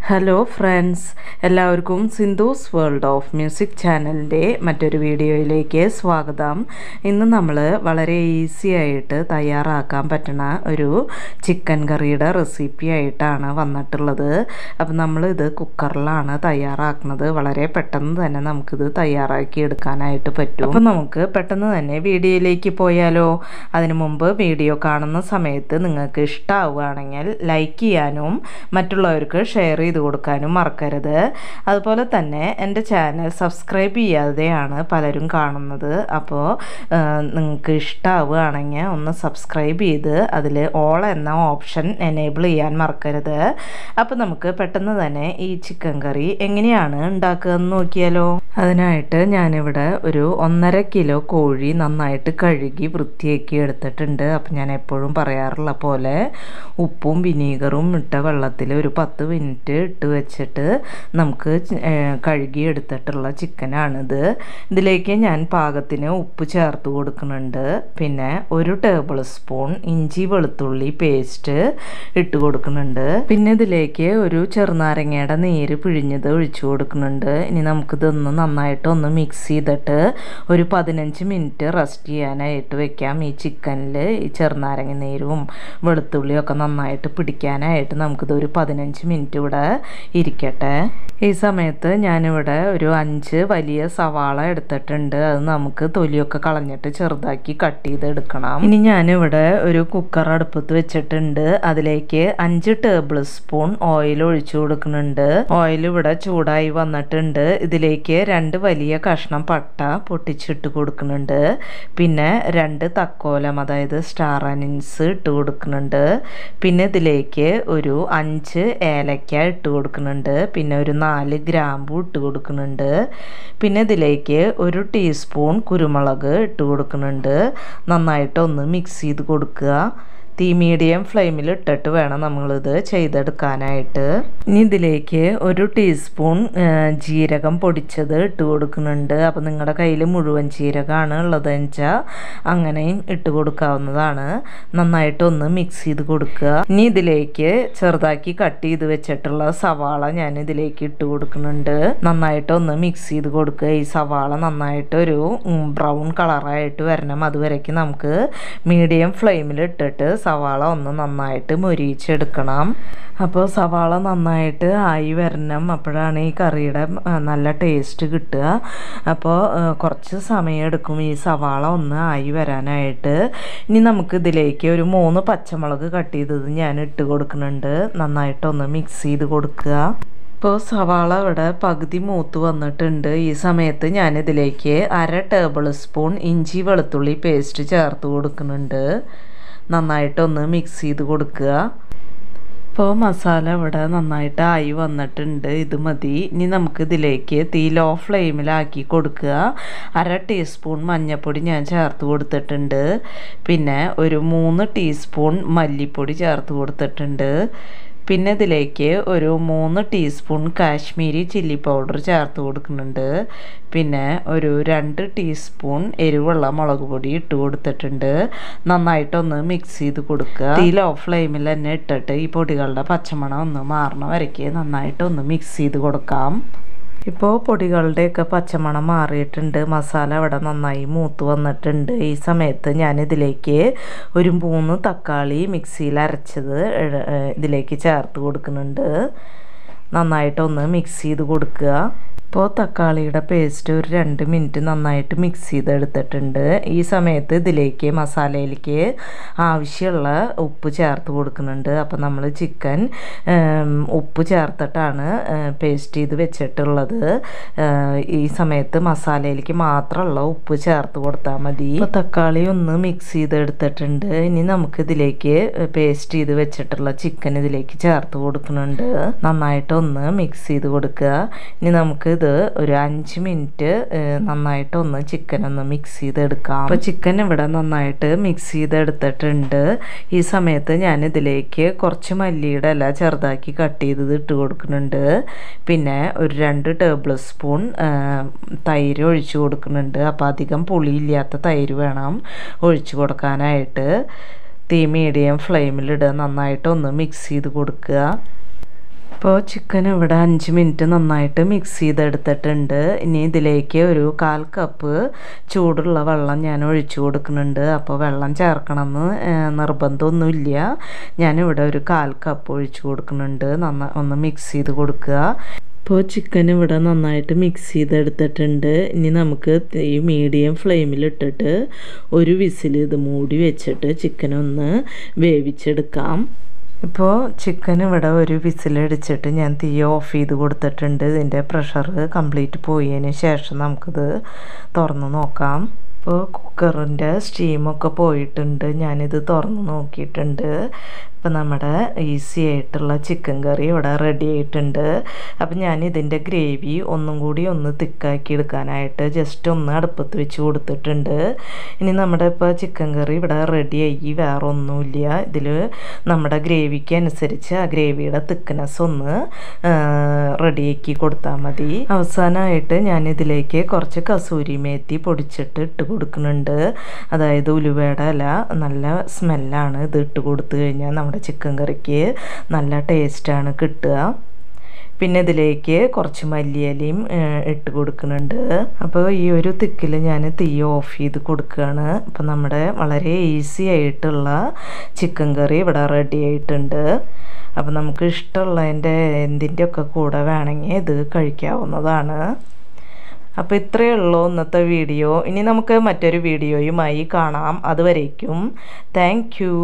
Hello friends, എല്ലാവർക്കും Sindhu's world of music ചാനലിൻ്റെ മറ്റൊരു വീഡിയോയിലേക്ക് സ്വാഗതം. ഇന്ന് നമ്മൾ വളരെ ഈസി ആയിട്ട് തയ്യാറാക്കാൻ പറ്റുന്ന ഒരു ചിക്കൻ കറിയുടെ റെസിപ്പി ആയിട്ടാണ് വന്നിട്ടുള്ളത്. അപ്പം നമ്മളിത് കുക്കറിലാണ് തയ്യാറാക്കുന്നത്. വളരെ പെട്ടെന്ന് തന്നെ നമുക്കിത് തയ്യാറാക്കി എടുക്കാനായിട്ട് പറ്റും. അപ്പം നമുക്ക് പെട്ടെന്ന് തന്നെ വീഡിയോയിലേക്ക് പോയാലോ? അതിനു മുമ്പ് വീഡിയോ കാണുന്ന സമയത്ത് നിങ്ങൾക്ക് ഇഷ്ടമാവുകയാണെങ്കിൽ ലൈക്ക് ചെയ്യാനും മറ്റുള്ളവർക്ക് ഷെയർ ചെയ്ത് കൊടുക്കാനും മറക്കരുത്. അതുപോലെ തന്നെ എൻ്റെ ചാനൽ സബ്സ്ക്രൈബ് ചെയ്യാതെയാണ് പലരും കാണുന്നത്. അപ്പോൾ നിങ്ങൾക്ക് ഇഷ്ടമാവുകയാണെങ്കിൽ ഒന്ന് സബ്സ്ക്രൈബ് ചെയ്ത് അതിൽ ഓൾ എന്ന ഓപ്ഷൻ എനേബിൾ ചെയ്യാൻ മറക്കരുത്. അപ്പോൾ നമുക്ക് പെട്ടെന്ന് തന്നെ ഈ ചിക്കൻ കറി എങ്ങനെയാണ് ഉണ്ടാക്കുക എന്ന് നോക്കിയാലോ? അതിനായിട്ട് ഞാനിവിടെ ഒരു 1.5 കിലോ കോഴി നന്നായിട്ട് കഴുകി വൃത്തിയാക്കി എടുത്തിട്ടുണ്ട്. അപ്പം ഞാൻ എപ്പോഴും പറയാറുള്ള പോലെ ഉപ്പും വിനീഗറും ഇട്ട വെള്ളത്തിൽ ഒരു 10 മിനിറ്റ് ഇട്ട് വെച്ചിട്ട് നമുക്ക് കഴുകി എടുത്തിട്ടുള്ള ചിക്കനാണിത്. ഇതിലേക്ക് ഞാൻ പാകത്തിന് ഉപ്പ് ചേർത്ത് കൊടുക്കുന്നുണ്ട്. പിന്നെ 1 ടേബിൾ സ്പൂൺ ഇഞ്ചി വെളുത്തുള്ളി പേസ്റ്റ് ഇട്ട് കൊടുക്കുന്നുണ്ട്. പിന്നെ ഇതിലേക്ക് ഒരു ചെറുനാരങ്ങയുടെ നീര് പിഴിഞ്ഞത് ഒഴിച്ചു കൊടുക്കുന്നുണ്ട്. ഇനി നമുക്കിതൊന്ന് നന്നായിട്ടൊന്ന് മിക്സ് ചെയ്തിട്ട് ഒരു 15 മിനിറ്റ് റെസ്റ്റ് ചെയ്യാനായിട്ട് വെക്കാം. ഈ ചിക്കനിൽ ഈ ചെറുനാരങ്ങ നീരും വെളുത്തുള്ളിയും ഒക്കെ നന്നായിട്ട് പിടിക്കാനായിട്ട് നമുക്കിത് ഒരു 15 മിനിറ്റ് ഇവിടെ ഇരിക്കട്ടെ. ഈ സമയത്ത് ഞാനിവിടെ ഒരു 5 വലിയ സവാള എടുത്തിട്ടുണ്ട്. അത് നമുക്ക് തൊലിയൊക്കെ കളഞ്ഞിട്ട് ചെറുതാക്കി കട്ട് ചെയ്തെടുക്കണം. ഇനി ഞാനിവിടെ ഒരു കുക്കർ അടുപ്പത്ത് വെച്ചിട്ടുണ്ട്. അതിലേക്ക് 5 ടേബിൾ സ്പൂൺ ഓയിൽ ഒഴിച്ചു കൊടുക്കുന്നുണ്ട്. ഓയിൽ ഇവിടെ ചൂടായി വന്നിട്ടുണ്ട്. ഇതിലേക്ക് 2 വലിയ കഷ്ണം പട്ട പൊട്ടിച്ചിട്ട് കൊടുക്കുന്നുണ്ട്. പിന്നെ 2 തക്കോലം, അതായത് സ്റ്റാർ അനിൻസ് ഇട്ട് കൊടുക്കുന്നുണ്ട്. പിന്നെ ഇതിലേക്ക് ഒരു 5 ഏലക്ക ഇട്ട് കൊടുക്കുന്നുണ്ട്. പിന്നെ ഒരു 4 ഗ്രാമ്പു ഇട്ട് കൊടുക്കുന്നുണ്ട്. പിന്നെ ഇതിലേക്ക് 1 ടീസ്പൂൺ കുരുമുളക് ഇട്ട് കൊടുക്കുന്നുണ്ട്. നന്നായിട്ടൊന്ന് മിക്സ് ചെയ്ത് കൊടുക്കുക. തീ മീഡിയം ഫ്ലെയിമിൽ ഇട്ടിട്ട് വേണം നമ്മളിത് ചെയ്തെടുക്കാനായിട്ട്. ഇനി ഇതിലേക്ക് 1 ടീസ്പൂൺ ജീരകം പൊടിച്ചത് ഇട്ട് കൊടുക്കുന്നുണ്ട്. അപ്പം നിങ്ങളുടെ കയ്യിൽ മുഴുവൻ ജീരകമാണ് ഉള്ളതെന്ന് വെച്ചാൽ അങ്ങനെയും ഇട്ട് കൊടുക്കാവുന്നതാണ്. നന്നായിട്ടൊന്ന് മിക്സ് ചെയ്ത് കൊടുക്കുക. ഇനി ഇതിലേക്ക് ചെറുതാക്കി കട്ട് ചെയ്ത് വെച്ചിട്ടുള്ള സവാള ഞാൻ ഇതിലേക്ക് ഇട്ട് കൊടുക്കുന്നുണ്ട്. നന്നായിട്ടൊന്ന് മിക്സ് ചെയ്ത് കൊടുക്കുക. ഈ സവാള നന്നായിട്ടൊരു ബ്രൗൺ കളറായിട്ട് വരണം. അതുവരേക്കും നമുക്ക് മീഡിയം ഫ്ലെയിമിൽ ഇട്ടിട്ട് സവാള ഒന്ന് നന്നായിട്ട് മൊരിയിച്ചെടുക്കണം. അപ്പോൾ സവാള നന്നായിട്ട് ആയി വരണം. അപ്പോഴാണ് ഈ കറിയുടെ നല്ല ടേസ്റ്റ് കിട്ടുക. അപ്പോൾ കുറച്ച് സമയം എടുക്കും ഈ സവാള ഒന്ന് ആയി വരാനായിട്ട്. ഇനി നമുക്ക് ഇതിലേക്ക് ഒരു 3 പച്ചമുളക് കട്ട് ചെയ്തത് ഞാൻ ഇട്ട് കൊടുക്കുന്നുണ്ട്. നന്നായിട്ടൊന്ന് മിക്സ് ചെയ്ത് കൊടുക്കുക. ഇപ്പോൾ സവാള ഇവിടെ പകുതി മൂത്ത് വന്നിട്ടുണ്ട്. ഈ സമയത്ത് ഞാനിതിലേക്ക് 1/2 ടേബിൾ സ്പൂൺ ഇഞ്ചി വെളുത്തുള്ളി പേസ്റ്റ് ചേർത്ത് കൊടുക്കുന്നുണ്ട്. നന്നായിട്ടൊന്ന് മിക്സ് ചെയ്ത് കൊടുക്കുക. ഇപ്പോൾ മസാല ഇവിടെ നന്നായിട്ട് ആയി വന്നിട്ടുണ്ട്. ഇത് മതി. ഇനി നമുക്ക് ഇതിലേക്ക് തീ ലോ ഫ്ലെയിമിലാക്കി കൊടുക്കുക. 1/2 ടീസ്പൂൺ മഞ്ഞൾപ്പൊടി ഞാൻ ചേർത്ത് കൊടുത്തിട്ടുണ്ട്. പിന്നെ ഒരു 3 ടീസ്പൂൺ മല്ലിപ്പൊടി ചേർത്ത് കൊടുത്തിട്ടുണ്ട്. പിന്നെ ഇതിലേക്ക് ഒരു 3 ടീസ്പൂൺ കാശ്മീരി ചില്ലി പൗഡർ ചേർത്ത് കൊടുക്കുന്നുണ്ട്. പിന്നെ ഒരു 2 ടീസ്പൂൺ എരിവുള്ള മുളക് പൊടി ഇട്ട് കൊടുത്തിട്ടുണ്ട്. നന്നായിട്ടൊന്ന് മിക്സ് ചെയ്ത് കൊടുക്കുക. തീ ലോ ഫ്ലെയിമിൽ തന്നെ ഇട്ടിട്ട് ഈ പൊടികളുടെ പച്ചമണം ഒന്ന് മാറണ വരയ്ക്ക് നന്നായിട്ടൊന്ന് മിക്സ് ചെയ്ത് കൊടുക്കാം. ഇപ്പോൾ പൊടികളുടെയൊക്കെ പച്ചമണം മാറിയിട്ടുണ്ട്. മസാല ഇവിടെ നന്നായി മൂത്ത് വന്നിട്ടുണ്ട്. ഈ സമയത്ത് ഞാനിതിലേക്ക് ഒരു 3 തക്കാളി മിക്സിയിൽ അരച്ചത് ഇതിലേക്ക് ചേർത്ത് കൊടുക്കുന്നുണ്ട്. നന്നായിട്ടൊന്ന് മിക്സ് ചെയ്ത് കൊടുക്കുക. ഇപ്പോൾ തക്കാളിയുടെ പേസ്റ്റ് ഒരു 2 മിനിറ്റ് നന്നായിട്ട് മിക്സ് ചെയ്തെടുത്തിട്ടുണ്ട്. ഈ സമയത്ത് ഇതിലേക്ക് മസാലയിലേക്ക് ആവശ്യമുള്ള ഉപ്പ് ചേർത്ത് കൊടുക്കുന്നുണ്ട്. അപ്പോൾ നമ്മൾ ചിക്കൻ ഉപ്പ് ചേർത്തിട്ടാണ് പേസ്റ്റ് ചെയ്ത് വെച്ചിട്ടുള്ളത്. ഈ സമയത്ത് മസാലയിലേക്ക് മാത്രമുള്ള ഉപ്പ് ചേർത്ത് കൊടുത്താൽ മതി. ഇപ്പോൾ തക്കാളി ഒന്ന് മിക്സ് ചെയ്തെടുത്തിട്ടുണ്ട്. ഇനി നമുക്കിതിലേക്ക് പേസ്റ്റ് ചെയ്ത് വെച്ചിട്ടുള്ള ചിക്കൻ ഇതിലേക്ക് ചേർത്ത് കൊടുക്കുന്നുണ്ട്. നന്നായിട്ടൊന്ന് മിക്സ് ചെയ്ത് കൊടുക്കുക. ഇനി നമുക്ക് ഇത് ഒരു 5 മിനിറ്റ് നന്നായിട്ടൊന്ന് ചിക്കൻ ഒന്ന് മിക്സ് ചെയ്തെടുക്കാം. അപ്പോൾ ചിക്കൻ ഇവിടെ നന്നായിട്ട് മിക്സ് ചെയ്തെടുത്തിട്ടുണ്ട്. ഈ സമയത്ത് ഞാൻ ഇതിലേക്ക് കുറച്ച് മല്ലിയുടെ ഇല ചെറുതാക്കി കട്ട് ചെയ്തത് ഇട്ട് കൊടുക്കുന്നുണ്ട്. പിന്നെ ഒരു 2 ടേബിൾ സ്പൂൺ തൈര് ഒഴിച്ചു കൊടുക്കുന്നുണ്ട്. അപ്പോൾ അധികം പുളിയില്ലാത്ത തൈര് വേണം ഒഴിച്ചു കൊടുക്കാനായിട്ട്. തീ മീഡിയം ഫ്ലെയിമിലിടുക. നന്നായിട്ടൊന്ന് മിക്സ് ചെയ്ത് കൊടുക്കുക. ഇപ്പോൾ ചിക്കൻ ഇവിടെ 5 മിനിറ്റ് നന്നായിട്ട് മിക്സ് ചെയ്തെടുത്തിട്ടുണ്ട്. ഇനി ഇതിലേക്ക് ഒരു 1/4 കപ്പ് ചൂടുള്ള വെള്ളം ഞാൻ ഒഴിച്ചു കൊടുക്കുന്നുണ്ട്. അപ്പോൾ വെള്ളം ചേർക്കണമെന്ന് നിർബന്ധമൊന്നുമില്ല. ഞാനിവിടെ ഒരു 1/4 കപ്പ് ഒഴിച്ചു കൊടുക്കുന്നുണ്ട്. ഒന്ന് മിക്സ് ചെയ്ത് കൊടുക്കുക. ഇപ്പോൾ ചിക്കൻ ഇവിടെ നന്നായിട്ട് മിക്സ് ചെയ്തെടുത്തിട്ടുണ്ട്. ഇനി നമുക്ക് ഈ മീഡിയം ഫ്ലെയിമിലിട്ടിട്ട് ഒരു വിസിൽ ഇത് മൂടി വെച്ചിട്ട് ചിക്കൻ ഒന്ന് വേവിച്ചെടുക്കാം. ഇപ്പോൾ ചിക്കൻ ഇവിടെ ഒരു വിസിലടിച്ചിട്ട് ഞാൻ തീ ഓഫ് ചെയ്ത് കൊടുത്തിട്ടുണ്ട്. ഇതിൻ്റെ പ്രഷർ കംപ്ലീറ്റ് പോയതിന് ശേഷം നമുക്കിത് തുറന്ന് നോക്കാം. ഇപ്പോൾ കുക്കറിൻ്റെ സ്റ്റീമൊക്കെ പോയിട്ടുണ്ട്. ഞാനിത് തുറന്ന് നോക്കിയിട്ടുണ്ട്. ഇപ്പം നമ്മുടെ ഈസി ആയിട്ടുള്ള ചിക്കൻ കറി ഇവിടെ റെഡി ആയിട്ടുണ്ട്. അപ്പം ഞാൻ ഇതിൻ്റെ ഗ്രേവി ഒന്നും കൂടി ഒന്ന് തിക്കാക്കി എടുക്കാനായിട്ട് ജസ്റ്റ് ഒന്ന് അടുപ്പത്ത് വെച്ച് കൊടുത്തിട്ടുണ്ട്. ഇനി നമ്മുടെ ഇപ്പോൾ ചിക്കൻ കറി ഇവിടെ റെഡിയായി. വേറെ ഒന്നുമില്ല. ഇതിൽ നമ്മുടെ ഗ്രേവിക്ക് അനുസരിച്ച് ആ ഗ്രേവിയുടെ തിക്നെസ് ഒന്ന് റെഡിയാക്കി കൊടുത്താൽ മതി. അവസാനമായിട്ട് ഞാനിതിലേക്ക് കുറച്ച് കസൂരി മേത്തി പൊടിച്ചിട്ട് ഇട്ട് കൊടുക്കുന്നുണ്ട്. അതായത് ഉലുവയുടെ ഇല, നല്ല സ്മെല്ലാണ്. ഇത് ഇട്ട് കൊടുത്തു കഴിഞ്ഞാൽ നമ്മുടെ ചിക്കൻ കറിക്ക് നല്ല ടേസ്റ്റാണ് കിട്ടുക. പിന്നെ ഇതിലേക്ക് കുറച്ച് മല്ലിയിലയും ഇട്ട് കൊടുക്കുന്നുണ്ട്. അപ്പോൾ ഈ ഒരു തിക്കിൽ ഞാൻ തീ ഓഫ് ചെയ്ത് കൊടുക്കുകയാണ്. അപ്പോൾ നമ്മുടെ വളരെ ഈസി ആയിട്ടുള്ള ചിക്കൻ കറി ഇവിടെ റെഡി ആയിട്ടുണ്ട്. അപ്പോൾ നമുക്ക് ഇഷ്ടമുള്ളതിൻ്റെ എന്തിൻ്റെയൊക്കെ കൂടെ വേണമെങ്കിൽ ഇത് കഴിക്കാവുന്നതാണ്. അപ്പോൾ ഇത്രയേ ഉള്ളൂ ഇന്നത്തെ വീഡിയോ. ഇനി നമുക്ക് മറ്റൊരു വീഡിയോയുമായി കാണാം. അതുവരേക്കും താങ്ക് യു.